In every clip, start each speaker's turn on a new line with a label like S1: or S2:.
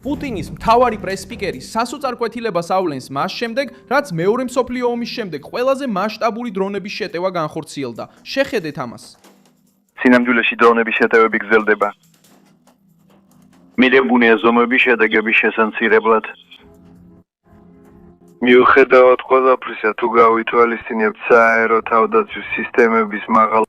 S1: პუტინის მთავარი პრესსპიკერი სასოწარკვეთილებას ავლენს მას შემდეგ, რაც მეორე მსოფლიო ომის შემდეგ ყველაზე მასშტაბური დრონების შეტევა განხორციელდა. შეხედეთ ამას.
S2: სინამდვილეში დრონების შეტევები გრძელდება. მიღებულია ზომების შედეგების შესამცირებლად. მიუხედავად ყველაფრისა, თუ გავითვალისწინებთ სააერო თავდაცვის სისტემების მაღალ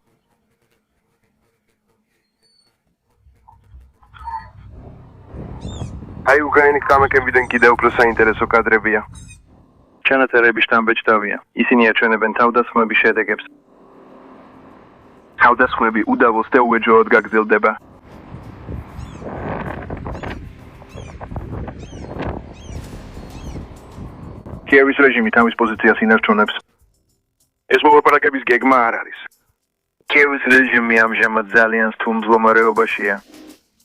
S2: აი უკრაინის გამეკებიდან კიდევ უფრო საინტერესო კადრებია. ჩანაწერები შთამბეჭდავია. ისინი აჩვენებენ თავდასხმების შედეგებს. თავდასხმები უდავოს და უეჯოოდ გაგრძელდება. კიევის რეჟიმი თავის პოზიციას ინარჩუნებს. ეს მოლაპარაკების გეგმა არ არის. კიევის რეჟიმი ამჟამად ძალიან სტუმ მდგომარეობაშია.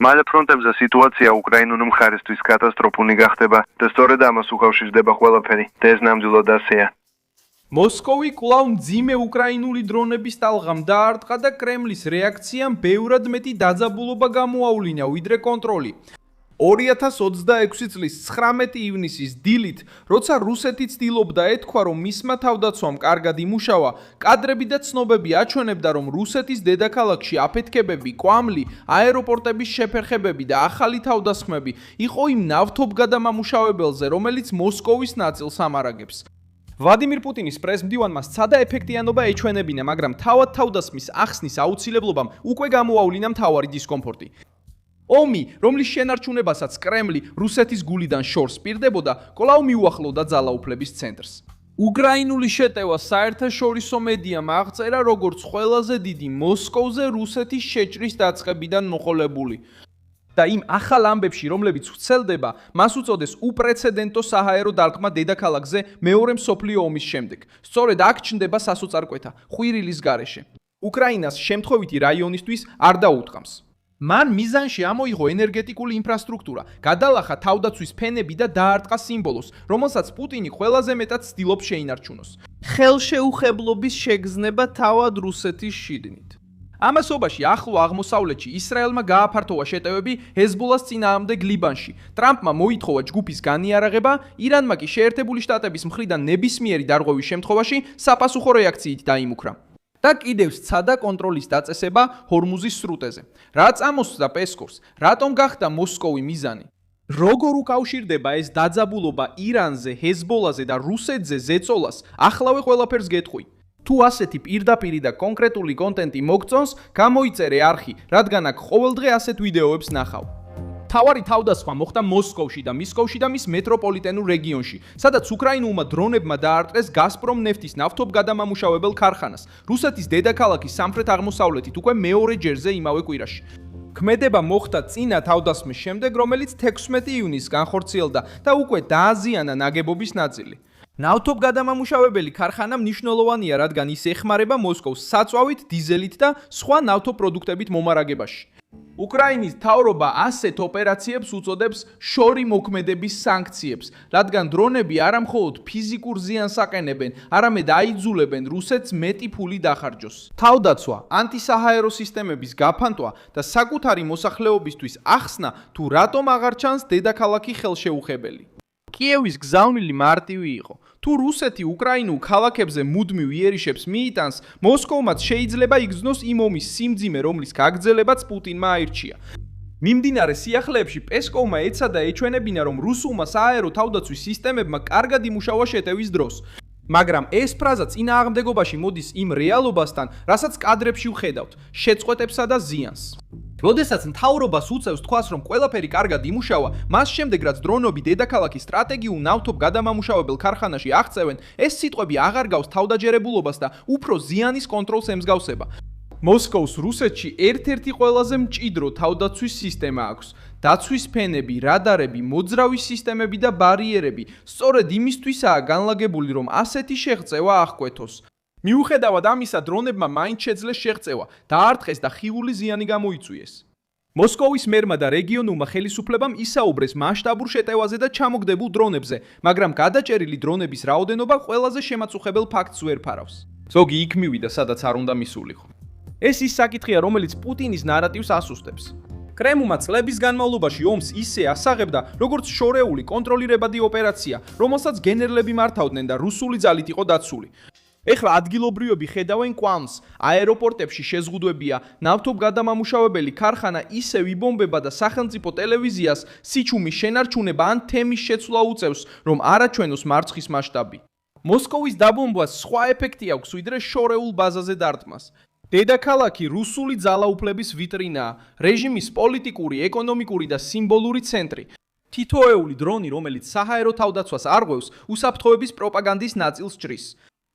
S2: მალე ფრონტებზე სიტუაცია უკრაინულ მხარესთვის კატასტროფული გახდება და სწორედ ამას უკავშირდება ყველაფერი და ეს ნამდვილად ასეა.
S1: მოსკოვი კვლავ მძიმე უკრაინული დრონების ტალღამ დაარტყა და კრემლის რეაქციამ ბევრად მეტი დაძაბულობა გამოავლინა ვიდრე კონტროლი. 2026 წლის 19 ივნისის დილით, როცა რუსეთი ცდილობდა ეთქვა, რომ მისმა თავდაცვამ კარგად იმუშავა, კადრები და ცნობები აჩვენებდა, რომ რუსეთის დედაქალაქში აფეთქებები, კვამლი, აეროპორტების შეფერხებები და ახალი თავდასხმები იყო იმ ნავთობგადამამუშავებელზე, რომელიც მოსკოვის ნაწილს ამარაგებს. ვლადიმირ პუტინის პრესმდივანმა სცადა ეფექტიანობა ეჩვენებინა, მაგრამ თავად თავდასხმის ახსნის აუცილებლობამ უკვე გამოავლინა მთავარი დისკომფორტი. ომი, რომლის შენარჩუნებასაც კრემლი რუსეთის გულიდან შორს პირდებოდა, კვლავ მიუახლოვდა ძალაუფლების ცენტრს. უკრაინული შეტევა საერთაშორისო მედიამ აღწერა, როგორც ყველაზე დიდი მოსკოვზე რუსეთის შეჭრის დაწყებიდან მოყოლებული. და იმ ახალ ამბებში, რომლებიც ვრცელდება, მას უწოდეს უპრეცედენტო საჰაერო დარტყმა დედაქალაქზე მეორე მსოფლიო ომის შემდეგ. სწორედ აქ ჩნდება სასოწარკვეთა, ხვირილის გარეშე. უკრაინას შემთხვევითი რაიონისთვის არ დაუტყამს. მან მიზანში ამოიღო ენერგეტიკული ინფრასტრუქტურა, გადალახა თავდაცვის ფენები და დაარტყა სიმბოლოს, რომელსაც პუტინი ყველაზე მეტად ცდილობს შეინარჩუნოს. ხელშეუხებლობის შეგრძნება თავად რუსეთის შიგნით. ამასობაში ახლო აღმოსავლეთში ისრაელმა გააფართოვა შეტევები ჰეზბოლას წინააღმდეგ ლიბანში. ტრამპმა მოითხოვა ჯგუფის განიარაღება, ირანმა კი შეერთებული შტატების მხრიდან ნებისმიერი დარღვევის შემთხვევაში საპასუხო რეაქციით დაიმუქრა. და კიდევ სცადა კონტროლის დაწესება ჰორმუზის სრუტეზე. რა წამოსწდა პესკოვს, რატომ გახდა მოსკოვი მიზანი? როგორ უკავშირდება ეს დაძაბულობა ირანზე, ჰეზბოლაზე და რუსეთზე ზეწოლას, ახლავე ყველაფერს გეტყვი. თუ ასეთი პირდაპირი და კონკრეტული კონტენტი მოგწონს, გამოიწერე არხი, რადგან აქ ყოველდღე ასეთ ვიდეოებს ნახავ. მთავარი თავდასხმა მოხდა მოსკოვში და მისკოვში და მის მეტროპოლიტენურ რეგიონში, სადაც უკრაინულმა დრონებმა დაარტყეს გაზპრომ ნეფტის ნავთობგადამამუშავებელ ქარხანას, რუსეთის დედაქალაქის სამხრეთ-აღმოსავლეთით უკვე მეორე ჯერზე იმავე კვირაში. ქმედება მოხდა წინა თავდასხმის შემდეგ, რომელიც 16 ივნისს განხორციელდა და უკვე დააზიანა ნაგებობის ნაწილი. ნავთობგადამამუშავებელი ქარხანა მნიშვნელოვანია, რადგან ის ეხმარება მოსკოვს საწვავით, დიზელით და სხვა ნავთობპროდუქტებით მომარაგებაში. უკრაინის მთავრობა ასეთ ოპერაციებს უწოდებს შორი მოქმედების სანქციებს, რადგან დრონები არა მხოლოდ ფიზიკურ ზიანს აყენებენ, არამედ აიძულებენ რუსეთს მეტი ფული დახარჯოს. თავდაცვა, ანტისაჰაერო სისტემების გაფანტვა და საკუთარი მოსახლეობისთვის ახსნა, თუ რატომ აღარ ჩანს დედაქალაქი ხელშეუხებელი. კიევის გზავნილი მარტივი იყო. თუ რუსეთი უკრაინულ ქალაქებზე მუდმივ იერიშებს მიიტანს, მოსკოვმაც შეიძლება იგრძნოს იმ ომის სიმძიმე, რომლის გაგრძელებაც პუტინმა აირჩია. მიმდინარე სიახლეებში პესკოვმა ეცადა ეჩვენებინა, რომ რუსულმა სააერო თავდაცვის სისტემებმა კარგად იმუშავა შეტევის დროს. მაგრამ ეს ფრაზა წინააღმდეგობაში მოდის იმ რეალობასთან, რასაც კადრებში ვხედავთ, შეწყვეტებსა და ზიანს. როდესაც მთავრობას უწევს თქვას, რომ ყველაფერი კარგად იმუშავა, მას შემდეგ რაც დრონები დედაქალაქის სტრატეგიულ ნავთობგადამამუშავებელ ქარხანაში აღწევენ, ეს სიტყვები აღარ გავს თავდაჯერებულობას და უფრო ზიანის კონტროლს ემსგავსება. მოსკოვს რუსეთში ერთ-ერთი ყველაზე მჭიდრო თავდაცვის სისტემა აქვს. დაცვის ფენები, რადარები, მოძრავი სისტემები და ბარიერები სწორედ იმისთვისაა განლაგებული, რომ ასეთი შეღწევა აღკვეთოს. მიუხედავად ამისა, დრონებმა მაინც შეძლეს შეღწევა, დაარტყეს და ხილული ზიანი გამოიწვიეს. მოსკოვის მერმა და რეგიონულმა ხელისუფლებამ ისაუბრეს მასშტაბურ შეტევაზე და ჩამოგდებულ დრონებზე, მაგრამ გადაჭერილი დრონების რაოდენობა ყველაზე შემაწუხებელ ფაქტს ვერ ფარავს. ზოგი იქ მივიდა, სადაც არ უნდა მისულიყო. ეს ის საკითხია, რომელიც პუტინის ნარატივს ასუსტებს. კრემლმა წლების განმავლობაში ომს ისე ასაღებდა, როგორც შორეული კონტროლირებადი ოპერაცია, რომელსაც გენერლები მართავდნენ და რუსული ძალით იყო დაცული. ეხლა ადგილობრივები ხედავენ კვამს, აეროპორტებში შეზღუდვებია, ნავთობგადამამუშავებელი ქარხანა ისევ იბომბება და სახელმწიფო ტელევიზიას სიჩუმის შენარჩუნება ან თემის შეცვლა უწევს, რომ არაჩვენოს მარცხის მასშტაბი. მოსკოვის დაბომბვას სხვა ეფექტი აქვს, ვიდრე შორეულ ბაზაზე დარტყმას. დედაქალაქი რუსული ძალაუფლების ვიტრინაა, რეჟიმის პოლიტიკური, ეკონომიკური და სიმბოლური ცენტრი. თითოეული დრონი, რომელიც საჰაერო თავდაცვას არღვევს, უსაფრთხოების პროპაგანდის ნაწილს ჭრის.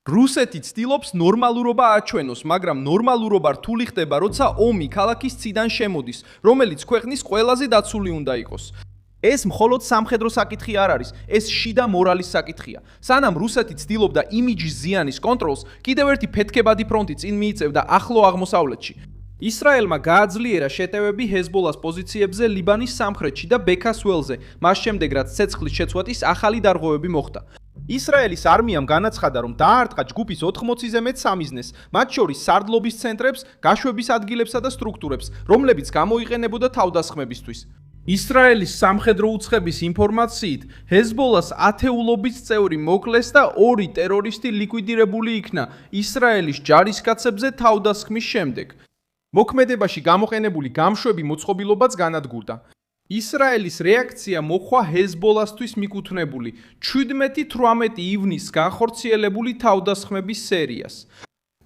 S1: რუსეთი ცდილობს ნორმალურობა აჩვენოს, მაგრამ ნორმალურობა რთული ხდება, როცა ომი ქალაქის ციდან შემოდის, რომელიც ქვეყნის ყველაზე დაცული უნდა იყოს. ეს მხოლოდ სამხედრო საკითხი არ არის, ეს შიდა მორალის საკითხია. სანამ რუსეთი ცდილობდა იმიჯის ზიანის კონტროლს, კიდევ ერთი ფეთქებადი ფრონტი წინ მიიწევდა ახლო აღმოსავლეთში. ისრაელმა გააძლიერა შეტევები ჰეზბოლას პოზიციებზე ლიბანის სამხრეთში და ბექას ველზე, მას შემდეგ რაც ცეცხლის შეცვათის ახალი დარღვევები მოხდა. ისრაელის არმიამ განაცხადა, რომ დაარტყა ჯგუფის 80-ზე მეტ სამიზნეს, მათ შორის სარდლობის ცენტრებს, გაშვების ადგილებსა და სტრუქტურებს, რომლებიც გამოიყენებოდა თავდასხმებისთვის. ისრაელის სამხედრო უცხების ინფორმაციით, ჰეზბოლას ათეულობის წევრი მოკლეს და 2 ტერორისტი ლიკვიდირებული იქნა ისრაელის ჯარისკაცებზე თავდასხმის შემდეგ. მოქმედებაში გამოყენებული გამშვები მოწყობილობაც განადგურდა. ისრაელის რეაქცია მოხვა ჰეზბოლასთვის მიკუთვნებული 17-18 ივნისს განხორციელებული თავდასხმების სერიას.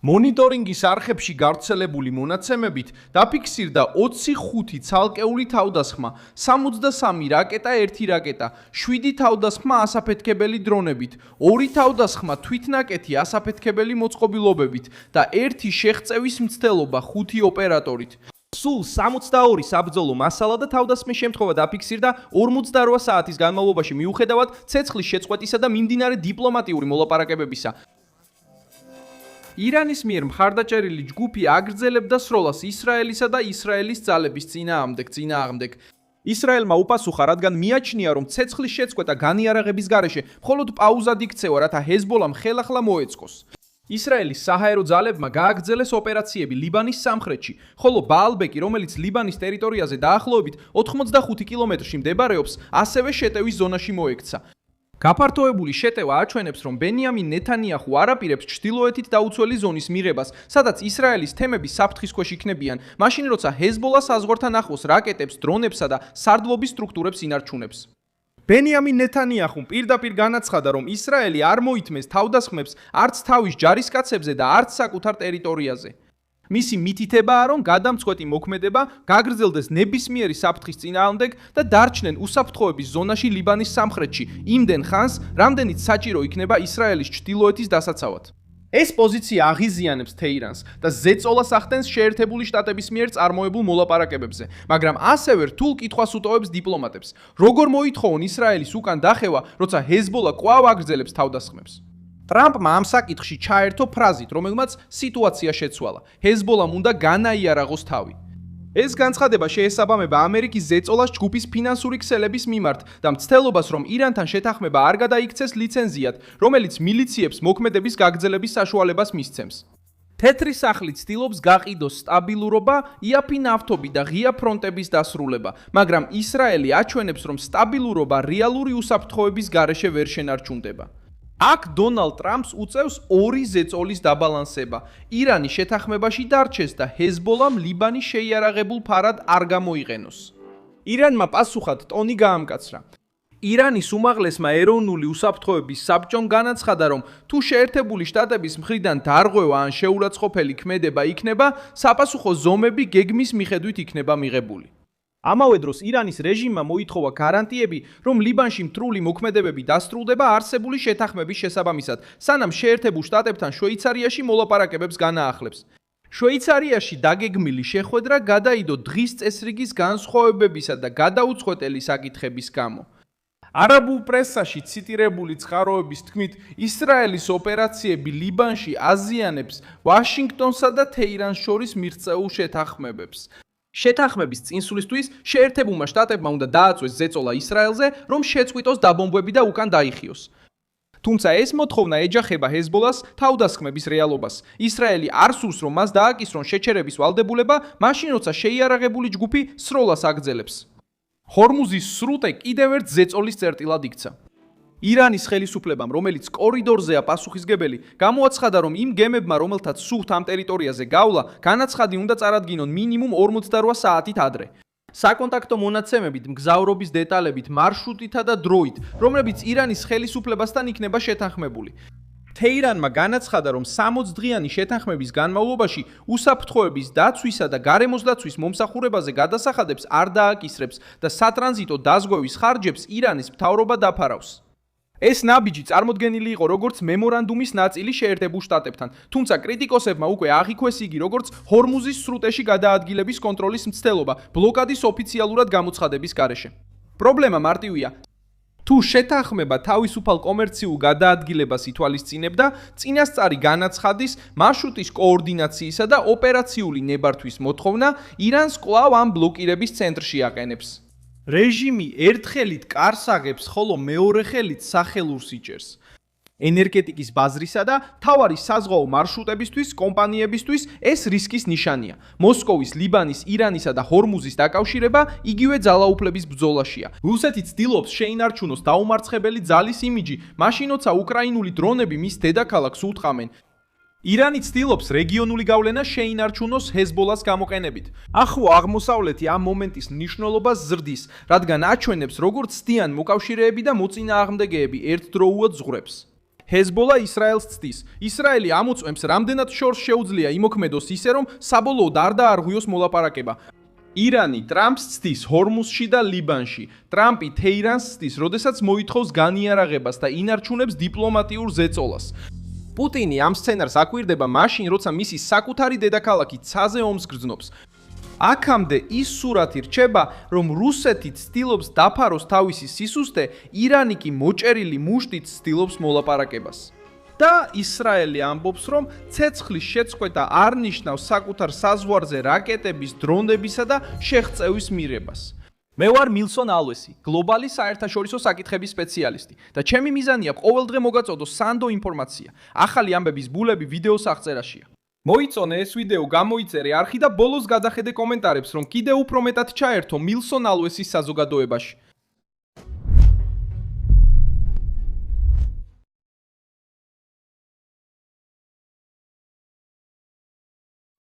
S1: მონიტორინგის არხებში გავრცელებული მონაცემებით დაფიქსირდა 25 ცალკეული თავდასხმა, 63 რაკეტა, 1 რაკეტა, 7 თავდასხმა ასაფეთქებელი დრონებით, 2 თავდასხმა თვითნაკეთი ასაფეთქებელი მოწყობილობებით და 1 შეღწევის მცდელობა 5 ოპერატორით. სულ 62 საბრძოლო მასალა და თავდასხმის შემთხვევა დაფიქსირდა 48 საათის განმავლობაში მიუხედავად ცეცხლის შეწყვეტისა და მიმდინარე დიპლომატიური მოლაპარაკებებისა. ირანის მიერ მხარდაჭერილი ჯგუფი აგრძელებდა სროლას ისრაელისა და ისრაელის ძალების წინააღმდეგ. ისრაელმა უპასუხა, რადგან მიაჩნია, რომ ცეცხლის შეწყვეტა განიარაღების გარეშე მხოლოდ პაუზად იქცევა, რათა ჰეზბოლამ ხელახლა მოეწყოს. ისრაელის საჰაერო ძალებმა გააგრძელეს ოპერაციები ლიბანის სამხრეთში, ხოლო ბაალბეკი, რომელიც ლიბანის ტერიტორიაზე დაახლოებით 85 კილომეტრში მდებარეობს, ასევე შეტევის ზონაში მოექცა. გაფართოებული შეტევა აჩვენებს, რომ ბენიამინ ნეთანიაჰუ არ აპირებს ჩრდილოეთით დაუცველი ზონის მიღებას, სადაც ისრაელის თემები საფრთხის ქვეშ იქნებიან, მაშინ როცა ჰეზბოლა საზღვართან ახლოს რაკეტებს, დრონებსა და სარდლობის სტრუქტურებს ინარჩუნებს. ბენიამინ ნეთანიაჰუმ პირდაპირ განაცხადა, რომ ისრაელი არ მოითმეს თავდასხმებს არც თავის ჯარისკაცებზე და არც საკუთარ ტერიტორიაზე. მისი მითითებაა, რომ გადამწყვეტი მოქმედება გაგრძელდეს ნებისმიერი საფრთხის წინააღმდეგ და დარჩნენ უსაფრთხოების ზონაში ლიბანის სამხრეთში, იმდენ ხანს, რამდენიც საჭირო იქნება ისრაელის ჩრდილოეთის დასაცავად. ეს პოზიცია აღიზიანებს თეირანს და ზეწოლას ახდენს შეერთებული შტატების მიერ წარმოებულ მოლაპარაკებებზე, მაგრამ ასევე რთულ კითხვას უტოვებს დიპლომატებს. როგორ მოითხოვონ ისრაელის უკან დახევა, როცა ჰეზბოლა კვლავ აგრძელებს თავდასხმებს? ტრამპმა ამ საკითხში ჩაერთო ფრაზით, რომელმაც სიტუაცია შეცვალა. ჰეზბოლამ უნდა განაიარაღოს თავი. ეს განცხადება შეესაბამება ამერიკის ზეწოლას ჯგუფის ფინანსური ქსელების მიმართ და მცდელობას, რომ ირანთან შეთანხმება არ გადაიქცეს ლიცენზიად, რომელიც მილიციებს მოქმედების გაგრძელების საშუალებას მისცემს. თეთრი სახლი ცდილობს გაყიდოს სტაბილურობა, იაფი ნავთობი და ღია ფრონტების დასრულება, მაგრამ ისრაელი აჩვენებს, რომ სტაბილურობა რეალური უსაფრთხოების გარეშე ვერ შენარჩუნდება. აქ დონალდ ტრამპს უწევს 2 ზეწოლის დაბალანსება. ირანი შეთანხმებაში დარჩეს და ჰეზბოლამ ლიბანის შეიარაღებულ ფარად არ გამოიყენოს. ირანმა პასუხად ტონი გაამკაცრა. ირანის უმაღლესმა ეროვნული უსაფრთხოების საბჭომ განაცხადა, რომ თუ შეერთებული შტატების მხრიდან დარღვევა ან შეურაცხყოფელი ქმედება იქნება, საპასუხო ზომები გეგმის მიხედვით იქნება მიღებული. ამავე დროს ირანის რეჟიმმა მოითხოვა გარანტიები, რომ ლიბანში მტრული მოქმედებები დასრულდება არსებული შეთანხმების შესაბამისად, სანამ შეერთებულ შტატებთან შვეიცარიაში მოლაპარაკებებს განაახლებს. შვეიცარიაში დაგეგმილი შეხვედრა გადაიდო დღის წესრიგის განსხვავებებისა და გადაუწყვეტელი საკითხების გამო. არაბულ პრესაში ციტირებული წყაროების თქმით, ისრაელის ოპერაციები ლიბანში აზიანებს ვაშინგტონსა და თეირანს შორის მიღწეულ შეთანხმებებს. შეთანხმების წინსვლისთვის შეერთებულმა შტატებმა უნდა დააწვეს ზეწოლა ისრაელზე, რომ შეწყვიტოს დაბომბვები და უკან დაიხიოს. თუმცა ეს მოთხოვნა ეჯახება ჰეზბოლას თავდასხმების რეალობას. ისრაელი არ სურს, რომ მას დააკისრონ შეჩერების ვალდებულება, მაშინ როცა შეიარაღებული ჯგუფი სროლას აგრძელებს. ჰორმუზის სრუტე კიდევ ერთ ზეწოლის წერტილად იქცა. ირანის ხელისუფლებამ, რომელიც კორიდორზეა პასუხისგებელი, გამოაცხადა, რომ იმ გემებმა, რომელთაც სუხთ ამ ტერიტორიაზე გავლა, განაცხადი უნდა წარადგინონ მინიმუმ 48 საათით ადრე. საკონტაქტო მონაცემებით, მგზავრობის დეტალებით, მარშრუტითა და დროით, რომლებიც ირანის ხელისუფლებასთან იქნება შეთანხმებული. თეირანმა განაცხადა, რომ 60 დღიანი შეთანხმების განმავლობაში უსაფრთხოების დაცვისა და გარემოსდაცვის მომსახურებაზე გადასახადებს არ დააკისრებს და სატრანზიტო დაზღვევის ხარჯებს ირანის მთავრობა დაფარავს. ეს ნაბიჯი წარმოდგენილი იყო როგორც მემორანდუმის ნაწილი შეერთებულ შტატებთან, თუმცა კრიტიკოსებმა უკვე აღიქვეს იგი როგორც ჰორმუზის სრუტეში გადაადგილების კონტროლის მცდელობა ბლოკადის ოფიციალურად გამოცხადების გარეშე. პრობლემა მარტივია. თუ შეთანხმება თავისუფალ კომერციულ გადაადგილებას ითვალისწინებდა, წინასწარი განაცხადის, მარშრუტის კოორდინაციისა და ოპერაციული ნებართვის მოთხოვნა ირანს კვლავ ამ ბლოკირების ცენტრში აყენებს. რეჟიმი ერთ ხელით კარს აღებს, ხოლო მეორე ხელით სახელურს იჭერს. ენერგეტიკის ბაზრისა და მთავარი საზღვაო მარშრუტებისთვის, კომპანიებისთვის ეს რისკის ნიშანია. მოსკოვის, ლიბანის, ირანისა და ჰორმუზის დაკავშირება იგივე ძალაუფლების ბრძოლაშია. რუსეთი ცდილობს შეინარჩუნოს დაუმარცხებელი ძალის იმიჯი, მაშინ როცა უკრაინული დრონები მის დედაქალაქს უთყამენ. ირანი ცდილობს რეგიონული გავლენა შეინარჩუნოს ჰეზბოლას გამოყენებით. ახლო აღმოსავლეთი ამ მომენტის მნიშვნელობას ზრდის, რადგან აჩვენებს, როგორც ცდიან მოკავშირეები და მოწინააღმდეგეები ერთდროულად ზღვრებს. ჰეზბოლა ისრაელს ცდის. ისრაელი ამოწმებს, რამდენად შორს შეუძლია იმოქმედოს ისე, რომ საბოლოოდ არ დაარღვიოს მოლაპარაკება. ირანი ტრამპს ცდის ჰორმუზში და ლიბანში. ტრამპი თეირანს ცდის, როდესაც მოითხოვს განიარაღებას და ინარჩუნებს დიპლომატიურ ზეწოლას. პუტინი ამ სცენარს აკვირდება მაშინ, როცა მისი საკუთარი დედაქალაქი ცაზე ომს გრძნობს. აქამდე ის სურათი რჩება, რომ რუსეთი ცდილობს დაფაროს თავისი სისუსტე, ირანი კი მოჭერილი მუშტით ცდილობს მოლაპარაკებას. და ისრაელი ამბობს, რომ ცეცხლის შეწყვეტა არ ნიშნავს საკუთარ საზღვარზე რაკეტების, დრონებისა და შეღწევის მიღებას. მე ვარ მილსონ ალვესი, გლობალი საერთაშორისო საკითხების სპეციალისტი და ჩემი მიზანია ყოველდღე მოგაწოდოს სანდო ინფორმაცია. ახალი ამბების ბულები ვიდეოს აღწერაშია. მოიწონე ეს ვიდეო, გამოიწერე არხი და ბოლოს გადახედე კომენტარებს, რომ კიდევ უფრო მეტად ჩაერთო მილსონ ალვესის საზოგადოებაში.